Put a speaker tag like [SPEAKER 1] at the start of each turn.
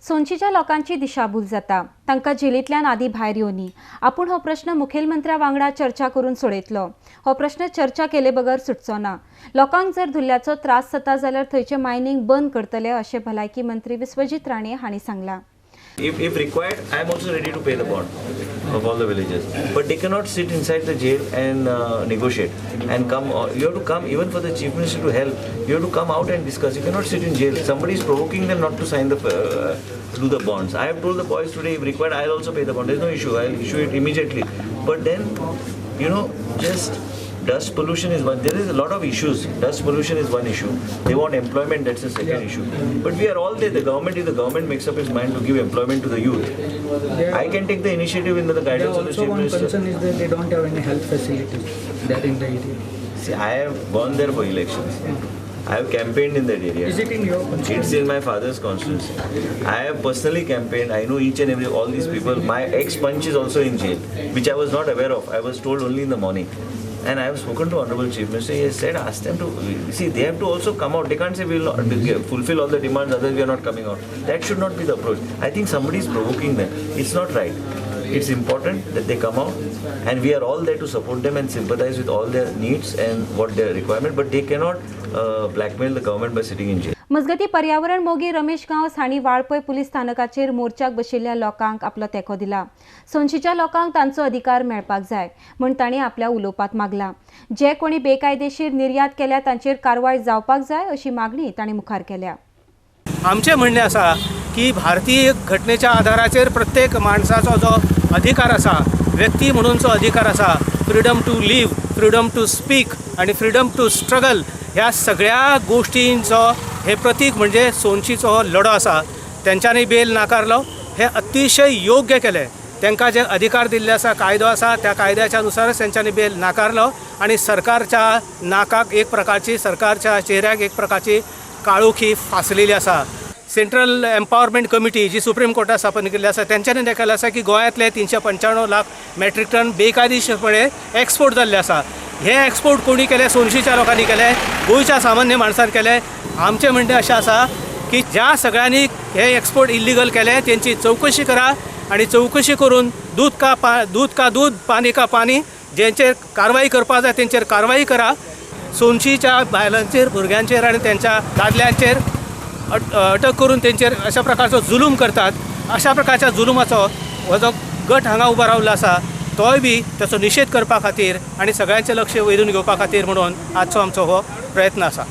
[SPEAKER 1] सोंचीच्या लोकांची दिशाभूल जाता तांकां जेलींतल्यान आदी भायर येवनी आपूण हो प्रश्न मुखेलमंत्र्या वांगडा चर्चा करून सोडयतलो। हो प्रश्न चर्चा केले बगर सुटचो ना। लोकांक जर धुल्ल्याचो त्रास जाता जाल्यार थंयचे मायनिंग बंद करतले अशें भलायकी मंत्री विश्वजीत राणे हांणी सांगलां।
[SPEAKER 2] If required, I am also ready to pay the bond of all the villagers. But they cannot sit inside the jail and negotiate and come. You have to come even for the chief minister to help. You have to come out and discuss. You cannot sit in jail. Somebody is provoking them not to sign the do the bonds. I have told the boys today, if required, I'll also pay the bond. There's no issue. I'll issue it immediately. But then, just dust pollution is one. There is a lot of issues. Dust pollution is one issue. They want employment. That's the second issue. But we are all there. The government makes up its mind to give employment to the youth. I can take the initiative in the guidance of the chief minister.
[SPEAKER 3] Also, one concern is that they don't have any health facilities that in the area.
[SPEAKER 2] See, I have gone there for elections. I have campaigned in that area.
[SPEAKER 3] Is it in your constituency?
[SPEAKER 2] It's in my father's constituency. I have personally campaigned. I know each and every all these people. My ex-punch is also in jail, which I was not aware of. I was told only in the morning. And I have spoken to Honorable Chief Minister. He has said, ask them to see. They have to also come out. They can't say we will not fulfill all the demands. Others we are not coming out. That should not be the approach. I think somebody is provoking them. It's not right. It's important that they come out, and we are all there to support them and sympathize with all their needs and what their requirement. But they cannot blackmail the government by sitting in jail.
[SPEAKER 1] मजगती पर्यावरण मोगी रमेश गांवस हांणी Valpoi police स्थानकाचेर मोर्चाक बशिल्ल्या लोकांक आपलो तेंको दिला। सोंचीच्या लोकांक तांचो अधिकार मेळपाक जाय म्हूण तांणी आपल्या उलोवपांत मागला। जे कोणी बेकायदेशीर निर्यात केल्या तांचेर कारवाय जावपाक जाय अशी मागणी तांणी मुखार केल्या।
[SPEAKER 4] आमचे म्हणणे आसा की भारतीय घटनेच्या आधाराचेर प्रत्येक माणसाचो जो अधिकार आसा, व्यक्ती म्हणूनचो अधिकार आसा, freedom to live, freedom to speak आणि फ्रीडम टू स्ट्रगल, ह्या सगळ्या गोष्टींचो हे प्रतीक म्हणजे सोंचीचो लढो आसा। तेंच्यांनी बेल नाकारलो, हे अतिशय योग्य केले। तांकां जे अधिकार दिल्ले आसा, कायदो आसा, त्या कायद्याच्या नुसारच तेंच्यांनी बेल नाकारलो आणि सरकारच्या नाकाक एक प्रकारची, सरकारच्या चेहऱ्याक एक प्रकारची काळोखी फासलेली आसा। सेंट्रल एम्पावरमेंट कमिटी जी सुप्रीम कोर्टात स्थापन केल्ली आसा, तेंच्यांनी दाखयलें आसा की गोंयांतले 395 लाख मेट्रीक टन बेकायदेशीरपणे एक्सपोर्ट जाल्ले आसा। हे एक्सपोर्ट कोणी केले? सोंचीच्या लोकांनी केले, गोंयच्या सामान्य माणसान केले। आमचे म्हणणे अशें आसा की ज्या सगळ्यांनी हे एक्सपोर्ट इल्लीगल केले त्यांची चौकशी करा आणि चौकशी करून दूध का दूध, पानी का पानी, जेंचेर कारवाई करपा जाय तेंचेर कारवाई करा। सोंचीच्या बायलांचेर, भुरग्यांचेर आणि त्यांच्या दादल्यांचेर अटक करून तेंचेर अशा प्रकारचो जुलूम करतात। अशा प्रकारच्या जुलुमाचो हो जो गट हांगा उबो रावल्लो आसा तोय बी ताचो निशेध करपा खातीर आणि सगळ्यांचें लक्ष वेधून घेवपा खातीर म्हणून आजचो आमचो हो प्रयत्न आसा।